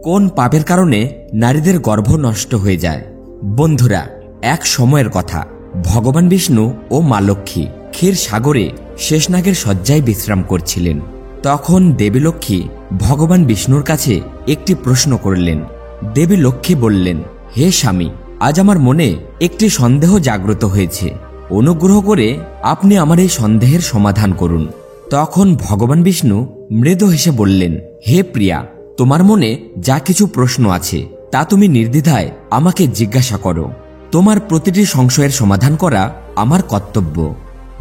কোন পাপের কারণে নারীদের গর্ভ নষ্ট হয়ে যায়? বন্ধুরা, এক সময়ের কথা, ভগবান বিষ্ণু ও মা লক্ষ্মী ক্ষীর সাগরে শেষনাগের শয্যায় বিশ্রাম করছিলেন। তখন দেবী লক্ষ্মী ভগবান বিষ্ণুর কাছে একটি প্রশ্ন করলেন। দেবী লক্ষ্মী বললেন, হে স্বামী, আজ আমার মনে একটি সন্দেহ জাগ্রত হয়েছে। অনুগ্রহ করে আপনি আমার এই সন্দেহের সমাধান করুন। তখন ভগবান বিষ্ণু মৃদু হেসে বললেন, হে প্রিয়া, তোমার মনে যা কিছু প্রশ্ন আছে তা তুমি নির্দ্বিধায় আমাকে জিজ্ঞাসা করো। তোমার প্রতিটি সংশয়ের সমাধান করা আমার কর্তব্য।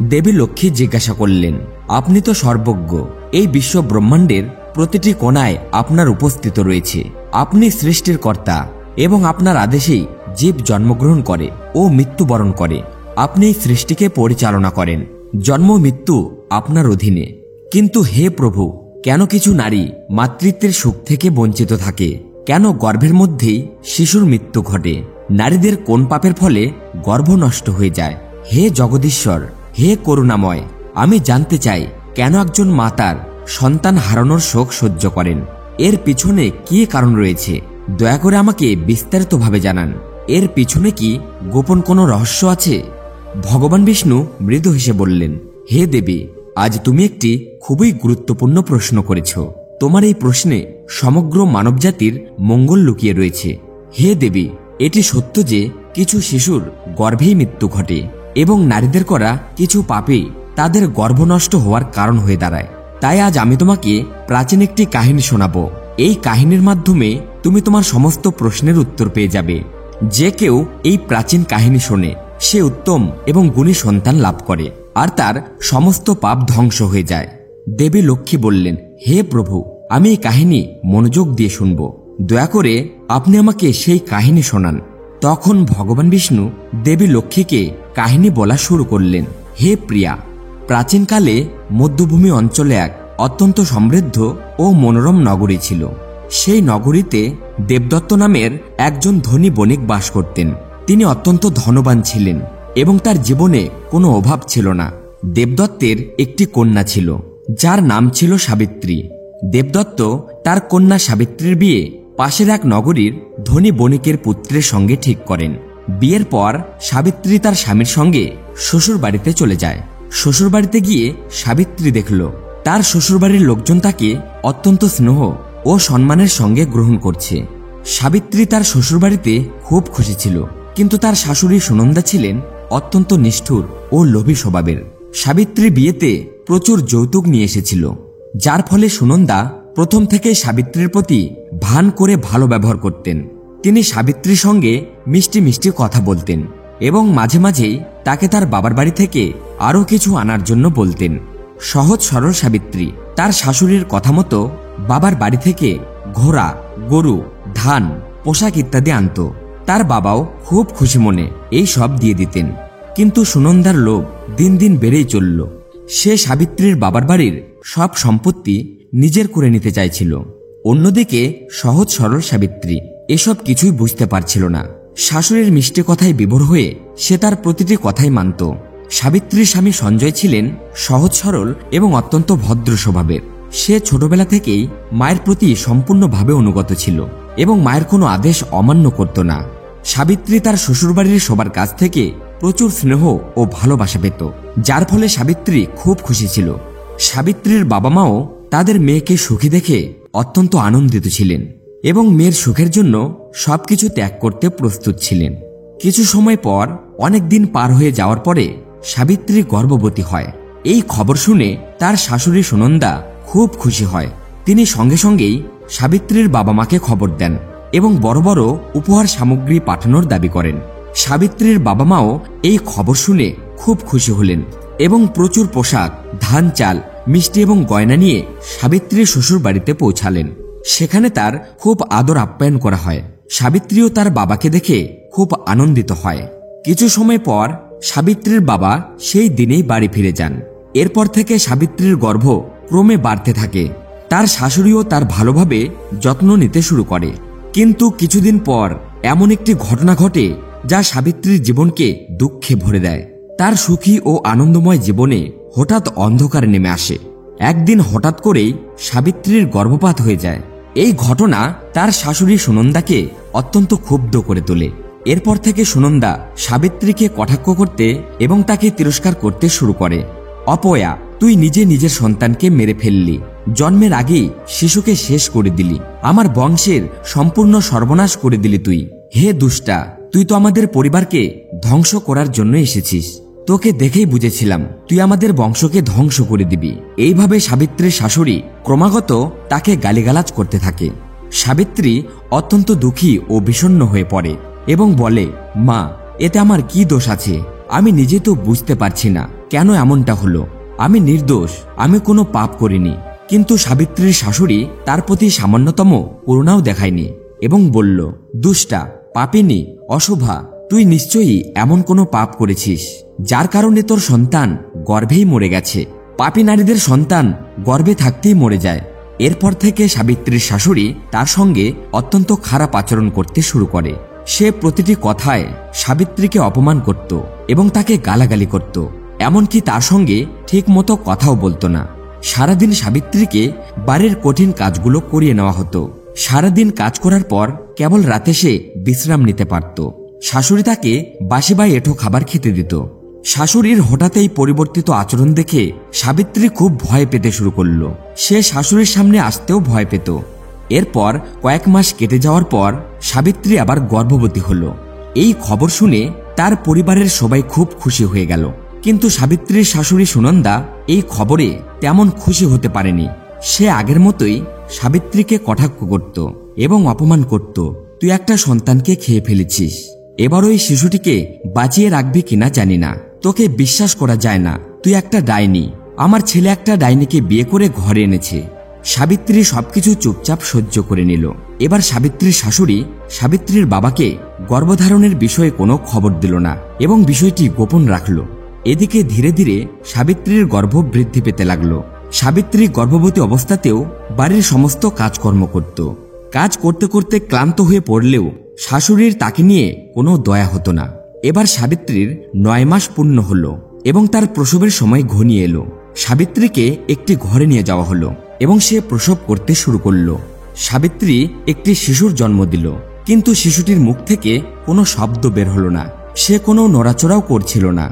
দেবী লক্ষ্মী জিজ্ঞাসা করলেন, আপনি তো সর্বজ্ঞ, এই বিশ্ব ব্রহ্মাণ্ডের প্রতিটি কোণায় আপনার উপস্থিত রয়েছে। আপনি সৃষ্টির কর্তা এবং আপনার আদেশেই জীব জন্মগ্রহণ করে ও মৃত্যুবরণ করে। আপনি এই সৃষ্টিকে পরিচালনা করেন। জন্ম মৃত্যু আপনার অধীনে। কিন্তু হে প্রভু, কেন কিছু নারী মাতৃত্বের সুখ থেকে বঞ্চিত থাকে? কেন গর্ভের মধ্যেই শিশুর মৃত্যু ঘটে? নারীদের কোন পাপের ফলে গর্ভ নষ্ট হয়ে যায়? হে জগদীশ্বর, হে করুণাময়, আমি জানতে চাই কেন একজন মা তার সন্তান হারানোর শোক সহ্য করেন। এর পিছনে কি কারণ রয়েছে? দয়া করে আমাকে বিস্তারিতভাবে জানান। এর পিছনে কি গোপন কোনো রহস্য আছে? ভগবান বিষ্ণু মৃদু হেসে বললেন, হে দেবী, আজ তুমি একটি খুবই গুরুত্বপূর্ণ প্রশ্ন করেছ। তোমার এই প্রশ্নে সমগ্র মানবজাতির মঙ্গল লুকিয়ে রয়েছে। হে দেবী, এটি সত্য যে কিছু শিশুর গর্ভেই মৃত্যু ঘটে এবং নারীদের করা কিছু পাপে তাদের গর্ভ নষ্ট হওয়ার কারণ হয়ে দাঁড়ায়। তাই আজ আমি তোমাকে প্রাচীন একটি কাহিনী শোনাবো। এই কাহিনীর মাধ্যমে তুমি তোমার সমস্ত প্রশ্নের উত্তর পেয়ে যাবে। যে কেউ এই প্রাচীন কাহিনী শোনে সে উত্তম এবং গুণী সন্তান লাভ করে আর তার সমস্ত পাপ ধ্বংস হয়ে যায়। দেবী লক্ষ্মী বললেন, হে প্রভু, আমি এই কাহিনী মনোযোগ দিয়ে শুনব। দয়া করে আপনি আমাকে সেই কাহিনী শোনান। তখন ভগবান বিষ্ণু দেবী লক্ষ্মীকে কাহিনী বলা শুরু করলেন। হে প্রিয়া, প্রাচীনকালে মধ্যভূমি অঞ্চলে এক অত্যন্ত সমৃদ্ধ ও মনোরম নগরী ছিল। সেই নগরীতে দেবদত্ত নামের একজন ধনী বণিক বাস করতেন। তিনি অত্যন্ত ধনবান ছিলেন এবং তার জীবনে কোনো অভাব ছিল না। দেবদত্তের একটি কন্যা ছিল যার নাম ছিল সাবিত্রী। দেবদত্ত তার কন্যা সাবিত্রীর বিয়ে পাশের এক নগরীর ধনী বণিকের পুত্রের সঙ্গে ঠিক করেন। বিয়ের পর সাবিত্রী তার স্বামীর সঙ্গে শ্বশুর বাড়িতে চলে যায়। শ্বশুর বাড়িতে গিয়ে সাবিত্রী দেখল তার শ্বশুরবাড়ির লোকজন তাকে অত্যন্ত স্নেহ ও সম্মানের সঙ্গে গ্রহণ করছে। সাবিত্রী তার শ্বশুরবাড়িতে খুব খুশি ছিল, কিন্তু তার শাশুড়ি সুনন্দা ছিলেন অত্যন্ত নিষ্ঠুর ও লোভী স্বভাবের। সাবিত্রী বিয়েতে প্রচুর যৌতুক নিয়ে এসেছিল, যার ফলে সুনন্দা প্রথম থেকেই সাবিত্রীর প্রতি ভান করে ভালো ব্যবহার করতেন। তিনি সাবিত্রীর সঙ্গে মিষ্টি মিষ্টি কথা বলতেন এবং মাঝে মাঝেই তাকে তার বাবার বাড়ি থেকে আরও কিছু আনার জন্য বলতেন। সহজ সরল সাবিত্রী তার শাশুড়ির কথা মতো বাবার বাড়ি থেকে ঘোড়া, গরু, ধান, পোশাক ইত্যাদি আনত। তার বাবাও খুব খুশি মনে এই সব দিয়ে দিতেন। কিন্তু সুনন্দার লোভ দিন দিন বেড়েই চলল। সে সাবিত্রীর বাবার বাড়ির সব সম্পত্তি নিজের করে নিতে চাইছিল। অন্যদিকে সহজ সরল সাবিত্রী এসব কিছুই বুঝতে পারছিল না। শাশুড়ির মিষ্টি কথায় বিভোর হয়ে সে তার প্রতিটি কথাই মানত। সাবিত্রীর স্বামী সঞ্জয় ছিলেন সহজ সরল এবং অত্যন্ত ভদ্র স্বভাবের। সে ছোটবেলা থেকেই মায়ের প্রতি সম্পূর্ণভাবে অনুগত ছিল এবং মায়ের কোনো আদেশ অমান্য করত না। সাবিত্রী তার শ্বশুরবাড়ির সবার কাছ থেকে প্রচুর স্নেহ ও ভালোবাসা পেত, যার ফলে সাবিত্রী খুব খুশি ছিল। সাবিত্রীর বাবা মাও তাদের মেয়েকে সুখী দেখে অত্যন্ত আনন্দিত ছিলেন এবং মেয়ের সুখের জন্য সবকিছু ত্যাগ করতে প্রস্তুত ছিলেন। কিছু সময় পর, অনেক দিন পার হয়ে যাওয়ার পরে সাবিত্রী গর্ভবতী হয়। এই খবর শুনে তার শাশুড়ি সুনন্দা খুব খুশি হয়। তিনি সঙ্গে সঙ্গেই সাবিত্রীর বাবা মাকে খবর দেন এবং বড় বড় উপহার সামগ্রী পাঠানোর দাবি করেন। সাবিত্রীর বাবা মাও এই খবর শুনে খুব খুশি হলেন এবং প্রচুর পোশাক, ধান, চাল, মিষ্টি এবং গয়না নিয়ে সাবিত্রীর শ্বশুর বাড়িতে পৌঁছালেন। সেখানে তার খুব আদর আপ্যায়ন করা হয়। সাবিত্রীও তার বাবাকে দেখে খুব আনন্দিত হয়। কিছু সময় পর সাবিত্রীর বাবা সেই দিনেই বাড়ি ফিরে যান। এরপর থেকে সাবিত্রীর গর্ভ ক্রমে বাড়তে থাকে। তার শাশুড়িও তার ভালোভাবে যত্ন নিতে শুরু করে। কিন্তু কিছুদিন পর এমন একটি ঘটনা ঘটে যা সাবিত্রীর জীবনকে দুঃখে ভরে দেয়। তার সুখী ও আনন্দময় জীবনে হঠাৎ অন্ধকার নেমে আসে। একদিন হঠাৎ করেই সাবিত্রীর গর্ভপাত হয়ে যায় এই ঘটনা তার শাশুড়ি সুনন্দাকে অত্যন্ত ক্ষুব্ধ করে তোলে। এরপর থেকে সুনন্দা সাবিত্রীকে কটাক্ষ করতে এবং তাকে তিরস্কার করতে শুরু করে। অপয়া, তুই নিজে নিজের সন্তানকে মেরে ফেললি, জন্মের আগেই শিশুকে শেষ করে দিলি, আমার বংশের সম্পূর্ণ সর্বনাশ করে দিলি তুই। হে দুষ্টা, তুই তো আমাদের পরিবারকে ধ্বংস করার জন্য এসেছিস। তোকে দেখেই বুঝেছিলাম তুই আমাদের বংশকে ধ্বংস করে দিবি। এইভাবে সাবিত্রীর শাশুড়ি ক্রমাগত তাকে গালিগালাজ করতে থাকে। সাবিত্রী অত্যন্ত দুঃখী ও বিষণ্ণ হয়ে পড়ে এবং বলে, মা, এতে আমার কি দোষ আছে? আমি নিজে তো বুঝতে পারছি না কেন এমনটা হলো। আমি নির্দোষ, আমি কোনো পাপ করিনি। কিন্তু সাবিত্রীর শাশুড়ি তার প্রতি সামান্যতম করুণাও দেখায়নি এবং বলল, দুষ্টা, পাপিনী, অশুভা, তুই নিশ্চয়ই এমন কোনো পাপ করেছিস যার কারণে তোর সন্তান গর্ভেই মরে গেছে। পাপী নারীদের সন্তান গর্ভে থাকতেই মরে যায়। এরপর থেকে সাবিত্রীর শাশুড়ি তার সঙ্গে অত্যন্ত খারাপ আচরণ করতে শুরু করে। সে প্রতিটি কথায় সাবিত্রীকে অপমান করত এবং তাকে গালাগালি করত, এমনকি তার সঙ্গে ঠিক মতো কথাও বলতো না। সারাদিন সাবিত্রীকে বাড়ির কঠিন কাজগুলো করিয়ে নেওয়া হতো। সারাদিন কাজ করার পর কেবল রাতে সে বিশ্রাম নিতে পারত। শাশুড়ি তাকে বাসি বা এঁঠো খাবার খেতে দিত। শাশুড়ির হঠাৎ এই পরিবর্তিত আচরণ দেখে সাবিত্রী খুব ভয় পেতে শুরু করল। সে শাশুড়ির সামনে আসতেও ভয় পেত। এরপর কয়েক মাস কেটে যাওয়ার পর সাবিত্রী আবার গর্ভবতী হল। এই খবর শুনে তার পরিবারের সবাই খুব খুশি হয়ে গেল। কিন্তু সাবিত্রীর শাশুড়ি সুনন্দা এই খবরে তেমন খুশি হতে পারেনি। সে আগের মতোই সাবিত্রীকে কটাক্ষ করত এবং অপমান করত। তুই একটা সন্তানকে খেয়ে ফেলেছিস, এবার ওই শিশুটিকে বাঁচিয়ে রাখবি কিনা জানি না, তোকে বিশ্বাস করা যায় না, তুই একটা ডাইনি, আমার ছেলে একটা ডাইনিকে বিয়ে করে ঘরে এনেছে। সাবিত্রী সবকিছু চুপচাপ সহ্য করে নিল। এবার সাবিত্রীর শাশুড়ি সাবিত্রীর বাবাকে গর্ভধারণের বিষয়ে কোনো খবর দিল না এবং বিষয়টি গোপন রাখল। এদিকে ধীরে ধীরে সাবিত্রীর গর্ভ বৃদ্ধি পেতে লাগল। সাবিত্রী গর্ভবতী অবস্থাতেও বাড়ির সমস্ত কাজকর্ম করত। কাজ করতে করতে ক্লান্ত হয়ে পড়লেও শাশুড়ির তাকে নিয়ে কোনো দয়া হতো না। এবার সাবিত্রীর 9 মাস পূর্ণ হল এবং তার প্রসবের সময় ঘনিয়ে এলো। সাবিত্রীকে একটি ঘরে নিয়ে যাওয়া হলো এবং সে প্রসব করতে শুরু করল। সাবিত্রী একটি শিশুর জন্ম দিল, কিন্তু শিশুটির মুখ থেকে কোনো শব্দ বের হলো না, সে কোনো নড়াচড়াও করছিল না।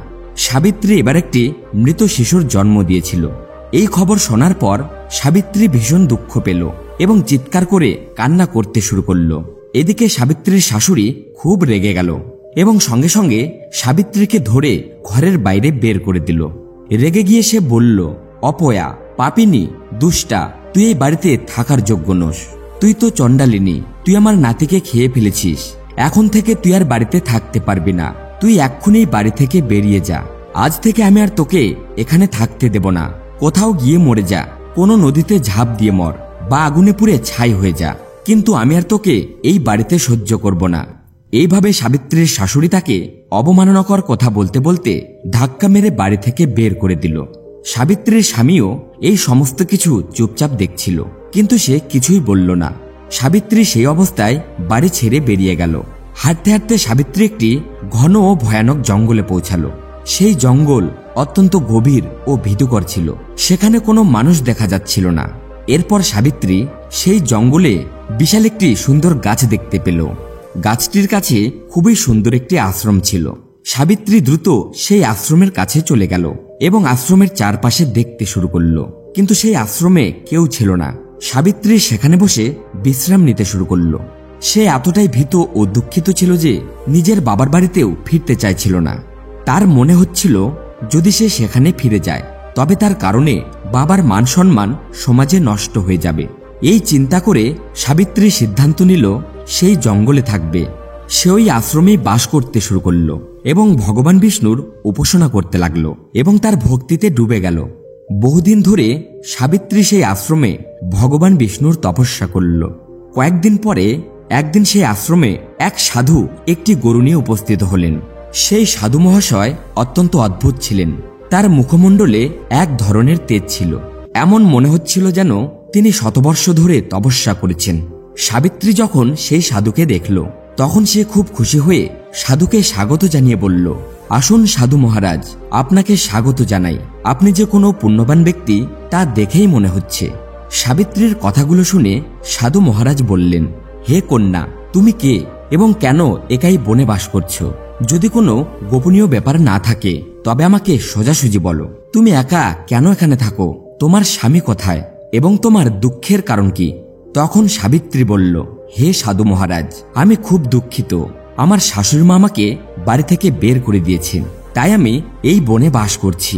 সাবিত্রী এবার একটি মৃত শিশুর জন্ম দিয়েছিল। এই খবর শোনার পর সাবিত্রী ভীষণ দুঃখ পেল এবং চিৎকার করে কান্না করতে শুরু করল। এদিকে সাবিত্রীর শাশুড়ি খুব রেগে গেল এবং সঙ্গে সঙ্গে সাবিত্রীকে ধরে ঘরের বাইরে বের করে দিল। রেগে গিয়ে সে বলল, অপয়া, পাপিনী, দুষ্টা, তুই এই বাড়িতে থাকার যোগ্য নোস। তুই তো চণ্ডালিনী, তুই আমার নাতিকে খেয়ে ফেলেছিস। এখন থেকে তুই আর বাড়িতে থাকতে পারবি না। তুই এক্ষুনি বাড়ি থেকে বেরিয়ে যা। আজ থেকে আমি আর তোকে এখানে থাকতে দেব না। কোথাও গিয়ে মরে যা, কোনো নদীতে ঝাঁপ দিয়ে মর বা আগুনে পুড়ে ছাই হয়ে যা, কিন্তু আমি আর তোকে এই বাড়িতে সহ্য করব না। এইভাবে সাবিত্রীর শাশুড়ি তাকে অবমাননাকর কথা বলতে বলতে ধাক্কা মেরে বাড়ি থেকে বের করে দিল। সাবিত্রীর স্বামীও এই সমস্ত কিছু চুপচাপ দেখছিল, কিন্তু সে কিছুই বলল না। সাবিত্রী সেই অবস্থায় বাড়ি ছেড়ে বেরিয়ে গেল। হাঁটতে হাঁটতে সাবিত্রী একটি ঘন ও ভয়ানক জঙ্গলে পৌঁছালো। সেই জঙ্গল অত্যন্ত গভীর ও ভীতিকর ছিল। সেখানে কোনো মানুষ দেখা যাচ্ছিল না। এরপর সাবিত্রী সেই জঙ্গলে বিশাল একটি সুন্দর গাছ দেখতে পেল। গাছটির কাছে খুবই সুন্দর একটি আশ্রম ছিল। সাবিত্রী দ্রুত সেই আশ্রমের কাছে চলে গেল এবং আশ্রমের চারপাশে দেখতে শুরু করল, কিন্তু সেই আশ্রমে কেউ ছিল না। সাবিত্রী সেখানে বসে বিশ্রাম নিতে শুরু করল। সে এতটাই ভীত ও দুঃখিত ছিল যে নিজের বাবার বাড়িতেও ফিরতে চাইছিল না। তার মনে হচ্ছিল যদি সে সেখানে ফিরে যায় তবে তার কারণে বাবার মান সম্মান সমাজে নষ্ট হয়ে যাবে। এই চিন্তা করে সাবিত্রী সিদ্ধান্ত নিল সেই জঙ্গলে থাকবে। সে ওই আশ্রমেই বাস করতে শুরু করল এবং ভগবান বিষ্ণুর উপাসনা করতে লাগলো এবং তার ভক্তিতে ডুবে গেল। বহুদিন ধরে সাবিত্রী সেই আশ্রমে ভগবান বিষ্ণুর তপস্যা করল। কয়েকদিন পরে একদিন সেই আশ্রমে এক সাধু একটি গরু নিয়ে উপস্থিত হলেন। সেই সাধু মহাশয় অত্যন্ত অদ্ভুত ছিলেন। তার মুখমণ্ডলে এক ধরনের তেজ ছিল, এমন মনে হচ্ছিল যেন তিনি শতবর্ষ ধরে তপস্যা করেছেন। সাবিত্রী যখন সেই সাধুকে দেখল তখন সে খুব খুশি হয়ে সাধুকে স্বাগত জানিয়ে বলল, আসুন সাধু মহারাজ, আপনাকে স্বাগত জানাই। আপনি যে কোনো পুণ্যবান ব্যক্তি তা দেখেই মনে হচ্ছে। সাবিত্রীর কথাগুলো শুনে সাধু মহারাজ বললেন, হে কন্যা, তুমি কে এবং কেন একাই বনে বাস করছো? যদি কোনো গোপনীয় ব্যাপার না থাকে তবে আমাকে সোজাসুজি বলো। তুমি একা কেন এখানে থাকো? তোমার স্বামী কোথায় এবং তোমার দুঃখের কারণ কি? তখন সাবিত্রী বলল, হে সাধু মহারাজ, আমি খুব দুঃখিত। আমার শাশুড়ি মা আমাকে বাড়ি থেকে বের করে দিয়েছেন, তাই আমি এই বনে বাস করছি।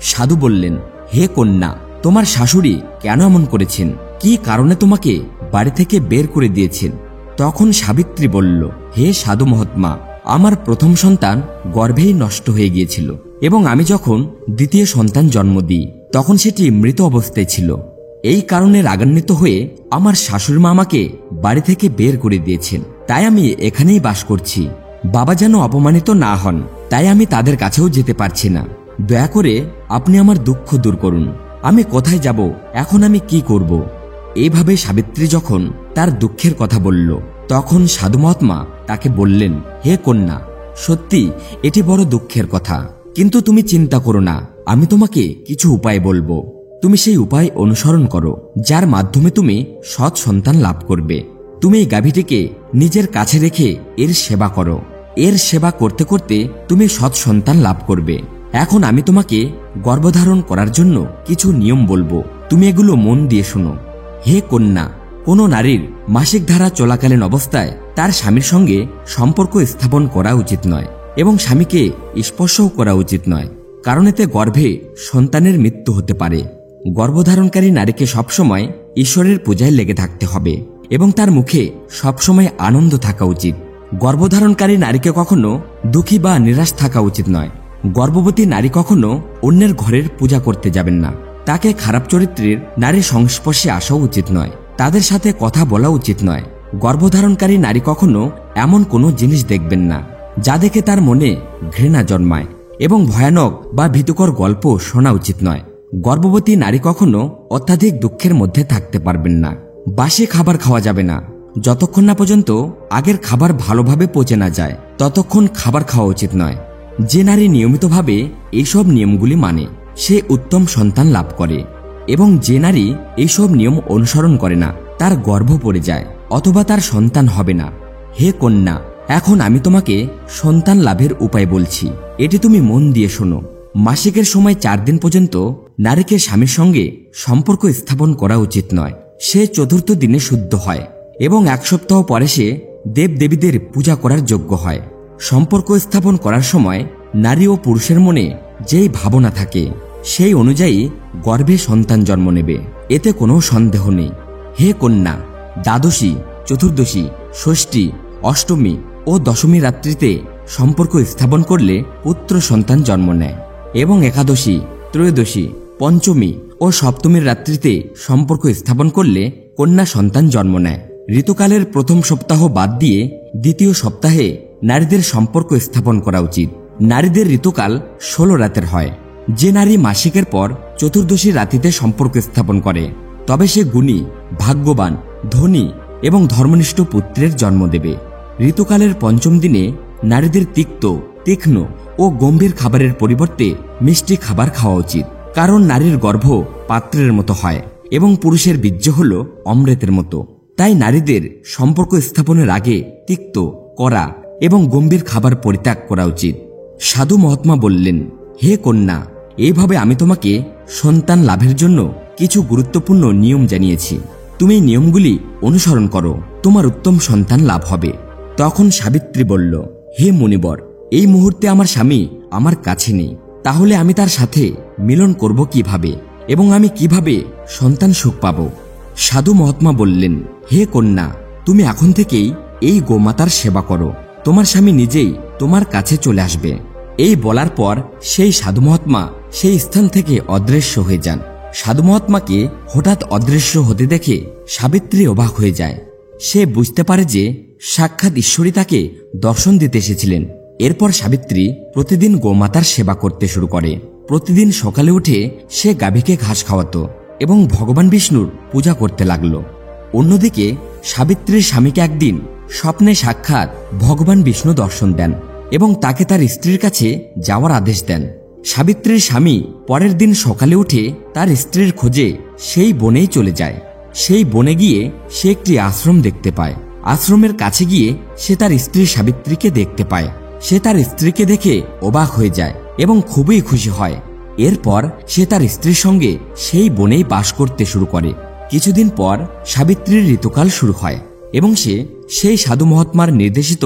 সাধু বললেন, হে কন্যা, তোমার শাশুড়ি কেন এমন করেছেন? কি কারণে তোমাকে বাড়ি থেকে বের করে দিয়েছেন? তখন সাবিত্রী বলল, হে সাধু মহাত্মা, আমার প্রথম সন্তান গর্ভেই নষ্ট হয়ে গিয়েছিল এবং আমি যখন দ্বিতীয় সন্তান জন্ম দিই তখন সেটি মৃত অবস্থায় ছিল। এই কারণে রাগান্বিত হয়ে আমার শাশুড়ি মা আমাকে বাড়ি থেকে বের করে দিয়েছেন, তাই আমি এখানেই বাস করছি। বাবা যেন অপমানিত না হন, তাই আমি তাদের কাছেও যেতে পারছি না। দয়া করে আপনি আমার দুঃখ দূর করুন। আমি কোথায় যাব? এখন আমি কি করব? এইভাবে সাবিত্রী যখন তার দুঃখের কথা বলল তখন সাধু মহাত্মা তাকে বললেন, হে কন্যা, সত্যি এটি বড় দুঃখের কথা, কিন্তু তুমি চিন্তা করো না, আমি তোমাকে কিছু উপায় বলবো। তুমি সেই উপায় অনুসরণ করো, যার মাধ্যমে তুমি সৎ সন্তান লাভ করবে। তুমি এই গাভীটিকে নিজের কাছে রেখে এর সেবা করো। এর সেবা করতে করতে তুমি সৎ সন্তান লাভ করবে। এখন আমি তোমাকে গর্ভধারণ করার জন্য কিছু নিয়ম বলবো, তুমি এগুলো মন দিয়ে শোনো। হে কন্যা, কোনো নারীর মাসিক ধারা চলাকালীন অবস্থায় তার স্বামীর সঙ্গে সম্পর্ক স্থাপন করা উচিত নয় এবং স্বামীকে স্পর্শও করা উচিত নয়, কারণ এতে গর্ভে সন্তানের মৃত্যু হতে পারে। গর্ভধারণকারী নারীকে সবসময় ঈশ্বরের পূজায় লেগে থাকতে হবে এবং তার মুখে সবসময় আনন্দ থাকা উচিত। গর্ভধারণকারী নারীকে কখনো দুঃখী বা নিরাশ থাকা উচিত নয়। গর্ভবতী নারী কখনো অন্যের ঘরের পূজা করতে যাবেন না। তাকে খারাপ চরিত্রের নারীর সংস্পর্শে আসাও উচিত নয়। তাদের সাথে কথা বলা উচিত নয়। গর্ভধারণকারী নারী কখনো এমন কোনো জিনিস দেখবেন না যা দেখে তার মনে ঘৃণা জন্মায়, এবং ভয়ানক বা ভীতিকর গল্প শোনা উচিত নয়। গর্ভবতী নারী কখনো অত্যাধিক দুঃখের মধ্যে থাকতে পারবেন না। বাসি খাবার খাওয়া যাবে না। যতক্ষণ না পর্যন্ত আগের খাবার ভালোভাবে পচে না যায় ততক্ষণ খাবার খাওয়া উচিত নয়। যে নারী নিয়মিতভাবে এইসব নিয়মগুলি মানে সে উত্তম সন্তান লাভ করে, এবং যে নারী এইসব নিয়ম অনুসরণ করে না তার গর্ভ পড়ে যায় অথবা তার সন্তান হবে না। হে কন্যা, এখন আমি তোমাকে সন্তান লাভের উপায় বলছি, এটি তুমি মন দিয়ে শোনো। মাসিকের সময় 4 দিন পর্যন্ত নারীকে স্বামীর সঙ্গে সম্পর্ক স্থাপন করা উচিত নয়। সে 4র্থ দিনে শুদ্ধ হয় এবং 1 সপ্তাহ পরে সে দেবদেবীদের পূজা করার যোগ্য হয়। সম্পর্ক স্থাপন করার সময় নারী ও পুরুষের মনে যেই ভাবনা থাকে সেই অনুযায়ী গর্ভে সন্তান জন্ম নেবে, এতে কোনো সন্দেহ নেই। হে কন্যা, দ্বাদশী, চতুর্দশী, ষষ্ঠী, অষ্টমী ও দশমী রাত্রিতে সম্পর্ক স্থাপন করলে পুত্র সন্তান জন্ম নেয়, এবং একাদশী, ত্রয়োদশী, পঞ্চমী ও সপ্তমীর রাত্রিতে সম্পর্ক স্থাপন করলে কন্যা সন্তান জন্ম নেয়। ঋতুকালের প্রথম সপ্তাহ বাদ দিয়ে দ্বিতীয় সপ্তাহে নারীদের সম্পর্ক স্থাপন করা উচিত। নারীদের ঋতুকাল 16 রাতের হয়। যে নারী মাসিকের পর চতুর্দশী রাতিতে সম্পর্ক স্থাপন করে তবে সে গুণী, ভাগ্যবান, ধনী এবং ধর্মনিষ্ঠ পুত্রের জন্ম দেবে। ঋতুকালের পঞ্চম দিনে নারীদের তিক্ত, তীক্ষ্ণ ও গম্ভীর খাবারের পরিবর্তে মিষ্টি খাবার খাওয়া উচিত, কারণ নারীর গর্ভ পাত্রের মতো হয় এবং পুরুষের বীর্য হল অমৃতের মতো। তাই নারীদের সম্পর্ক স্থাপনের আগে তিক্ত, কড়া এবং গম্ভীর খাবার পরিত্যাগ করা উচিত। সাধু মহাত্মা বললেন, হে কন্যা, এইভাবে আমি তোমাকে সন্তান লাভের জন্য কিছু গুরুত্বপূর্ণ নিয়ম জানিয়েছি। তুমি এই নিয়মগুলি অনুসরণ করো, তোমার উত্তম সন্তান লাভ হবে। তখন সাবিত্রী বলল, হে মুনিবর, এই মুহূর্তে আমার স্বামী আমার কাছে নেই, তাহলে আমি তার সাথে মিলন করব কিভাবে এবং আমি কিভাবে সন্তান সুখ পাব? সাধু মহাত্মা বললেন, হে কন্যা, তুমি এখন থেকেই এই গোমাতার সেবা করো, তোমার স্বামী নিজেই তোমার কাছে চলে আসবে। এই বলার পর সেই সাধু মহাত্মা সেই স্থান থেকে অদৃশ্য হয়ে যান। সাধু মহাত্মাকে হঠাৎ অদৃশ্য হতে দেখে সাবিত্রী অবাক হয়ে যায়। সে বুঝতে পারে যে সাক্ষাৎ ঈশ্বরই তাকে দর্শন দিতে এসেছিলেন। এরপর সাবিত্রী প্রতিদিন গোমাতার সেবা করতে শুরু করে। প্রতিদিন সকালে উঠে সে গাভীকে ঘাস খাওয়াতো এবং ভগবান বিষ্ণুর পূজা করতে লাগলো। অন্যদিকে সাবিত্রীর স্বামীকে একদিন স্বপ্নে সাক্ষাৎ ভগবান বিষ্ণু দর্শন দেন এবং তাকে তার স্ত্রীর কাছে যাওয়ার আদেশ দেন। সাবিত্রীর স্বামী পরের দিন সকালে উঠে তার স্ত্রীর খোঁজে সেই বনেই চলে যায়। সেই বনে গিয়ে সে একটি আশ্রম দেখতে পায়। আশ্রমের কাছে গিয়ে সে তার স্ত্রী সাবিত্রীকে দেখতে পায়। সে তার স্ত্রীকে দেখে অবাক হয়ে যায় এবং খুবই খুশি হয়। এরপর সে তার স্ত্রীর সঙ্গে সেই বনেই বাস করতে শুরু করে। কিছুদিন পর সাবিত্রীর ঋতুকাল শুরু হয় এবং সে সেই সাধু মহাত্মার নির্দেশিত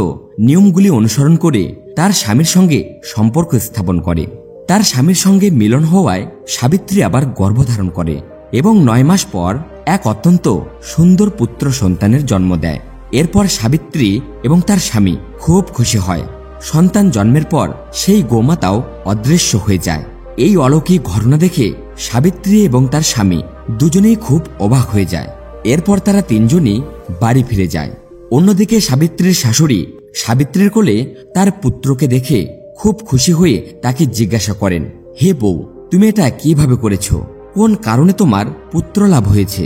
নিয়মগুলি অনুসরণ করে তার স্বামীর সঙ্গে সম্পর্ক স্থাপন করে। তার স্বামীর সঙ্গে মিলন হওয়ায় সাবিত্রী আবার গর্ভধারণ করে এবং 9 মাস পর এক অত্যন্ত সুন্দর পুত্র সন্তানের জন্ম দেয়। এরপর সাবিত্রী এবং তার স্বামী খুব খুশি হয়। সন্তান জন্মের পর সেই গোমাতাও অদৃশ্য হয়ে যায়। এই অলৌকিক ঘটনা দেখে সাবিত্রী এবং তার স্বামী দুজনেই খুব অবাক হয়ে যায়। এরপর তারা তিনজনই বাড়ি ফিরে যায়। অন্যদিকে সাবিত্রীর শাশুড়ি সাবিত্রীর কোলে তার পুত্রকে দেখে খুব খুশি হয়ে তাকে জিজ্ঞাসা করেন, হে বউ, তুমি এটা কিভাবে করেছো? কোন কারণে তোমার পুত্র লাভ হয়েছে?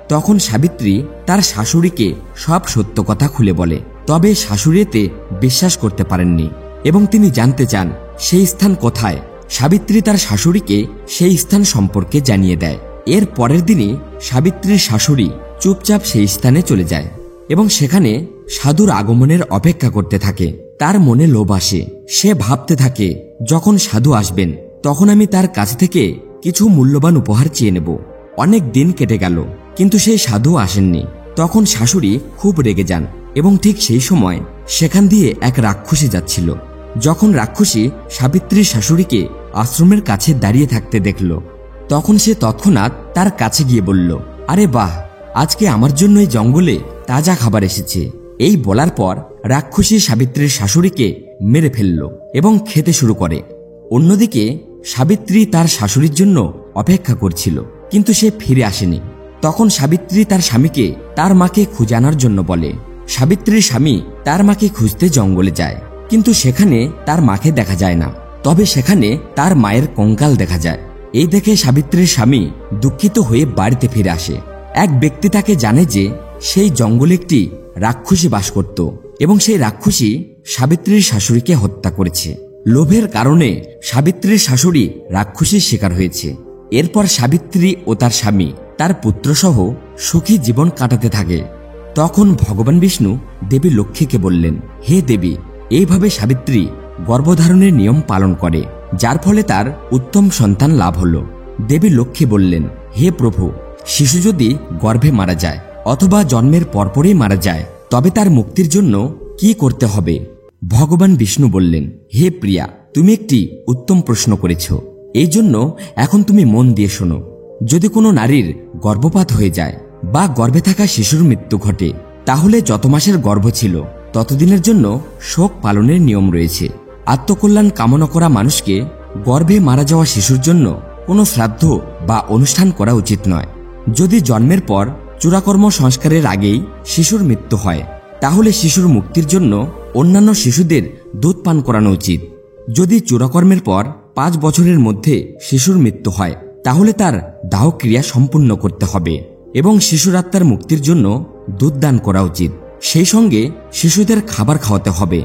তখন সাবিত্রী তার শাশুড়িকে সব সত্য কথা খুলে বলে। তবে শাশুড়ি এতে বিশ্বাস করতে পারেননি এবং তিনি জানতে চান সেই স্থান কোথায়। সাবিত্রী তার শাশুড়িকে সেই স্থান সম্পর্কে জানিয়ে দেয়। এর পরের দিনই সাবিত্রীর শাশুড়ি চুপচাপ সেই স্থানে চলে যায় এবং সেখানে সাধুর আগমনের অপেক্ষা করতে থাকে। তার মনে লোভ আসে। সে ভাবতে থাকে, যখন সাধু আসবেন তখন আমি তার কাছ থেকে কিছু মূল্যবান উপহার চেয়ে নেব। অনেক দিন কেটে গেল কিন্তু সেই সাধু আসেননি। তখন শাশুড়ি খুব রেগে যান এবং ঠিক সেই সময় সেখান দিয়ে এক রাক্ষসী যাচ্ছিল। যখন রাক্ষসী সাবিত্রীর শাশুড়িকে আশ্রমের কাছে দাঁড়িয়ে থাকতে দেখল তখন সে তৎক্ষণাৎ তার কাছে গিয়ে বলল, আরে বাহ, আজকে আমার জন্য এই জঙ্গলে তাজা খাবার এসেছে। এই বলার পর রাক্ষসী সাবিত্রীর শাশুড়িকে মেরে ফেলল এবং খেতে শুরু করে। অন্যদিকে সাবিত্রী তার শাশুড়ির জন্য অপেক্ষা করছিল কিন্তু সে ফিরে আসেনি। তখন সাবিত্রী তার স্বামীকে তার মাকে খুঁজে আনার জন্য বলে। সাবিত্রীর স্বামী তার মাকে খুঁজতে জঙ্গলে যায় কিন্তু সেখানে তার মাকে দেখা যায় না। তবে সেখানে তার মায়ের কঙ্কাল দেখা যায়। এই দেখে সাবিত্রীর স্বামী দুঃখিত হয়ে বাড়িতে ফিরে আসে। এক ব্যক্তি তাকে জানে যে সেই জঙ্গলে একটি রাক্ষসী বাস করত এবং সেই রাক্ষসী সাবিত্রীর শাশুড়িকে হত্যা করেছে। লোভের কারণে সাবিত্রীর শাশুড়ি রাক্ষসীর শিকার হয়েছে। এরপর সাবিত্রী ও তার স্বামী তার পুত্রসহ সুখী জীবন কাটাতে থাকে। তখন ভগবান বিষ্ণু দেবী লক্ষ্মীকে বললেন, হে দেবী, এইভাবে সাবিত্রী গর্ভধারণের নিয়ম পালন করে, যার ফলে তার উত্তম সন্তান লাভ হল। দেবী লক্ষ্মী বললেন, হে প্রভু, শিশু যদি গর্ভে মারা যায় অথবা জন্মের পরপরই মারা যায় তবে তার মুক্তির জন্য কি করতে হবে? ভগবান বিষ্ণু বললেন, হে প্রিয়া, তুমি একটি উত্তম প্রশ্ন করেছ। এই জন্য এখন তুমি মন দিয়ে শোনো। যদি কোনো নারীর গর্ভপাত হয়ে যায় বা গর্ভে থাকা শিশুর মৃত্যু ঘটে তাহলে যত মাসের গর্ভ ছিল ততদিনের জন্য শোক পালনের নিয়ম রয়েছে। আত্মকল্যাণ কামনা করা মানুষকে গর্ভে মারা যাওয়া শিশুর জন্য কোনো শ্রাদ্ধ বা অনুষ্ঠান করা উচিত নয়। যদি জন্মের পর চূড়াকর্ম সংস্কারের আগেই শিশুর মৃত্যু হয় তাহলে শিশুর মুক্তির জন্য অন্যান্য শিশুদের দুধ পান করানো উচিত। যদি চূড়াকর্মের পর 5 বছরের মধ্যে শিশুর মৃত্যু হয় তাহলে তার দাহক্রিয়া সম্পূর্ণ করতে হবে এবং শিশুর আত্মার মুক্তির জন্য দুধ দান করা উচিত। সেই সঙ্গে শিশুদের খাবার খাওয়াতে হবে।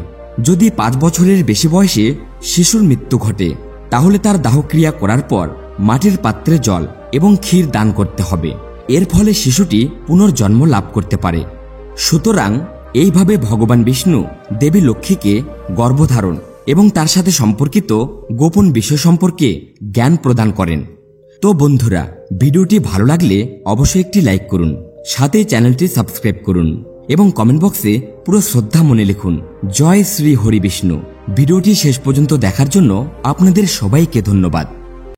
যদি 5 বছরের বেশি বয়সে শিশুর মৃত্যু ঘটে তাহলে তার দাহক্রিয়া করার পর মাটির পাত্রে জল এবং ক্ষীর দান করতে হবে। এর ফলে শিশুটি পুনর্জন্ম লাভ করতে পারে। সুতরাং এইভাবে ভগবান বিষ্ণু দেবী লক্ষ্মীকে গর্ভধারণ এবং তার সাথে সম্পর্কিত গোপন বিষয় সম্পর্কে জ্ঞান প্রদান করেন। তো বন্ধুরা, ভিডিওটি ভালো লাগলে অবশ্যই একটি লাইক করুন, সাথে চ্যানেলটি সাবস্ক্রাইব করুন এবং কমেন্ট বক্সে পুরো শ্রদ্ধা মনে লিখুন, জয় শ্রী হরি বিষ্ণু। ভিডিওটি শেষ পর্যন্ত দেখার জন্য আপনাদের সবাইকে ধন্যবাদ।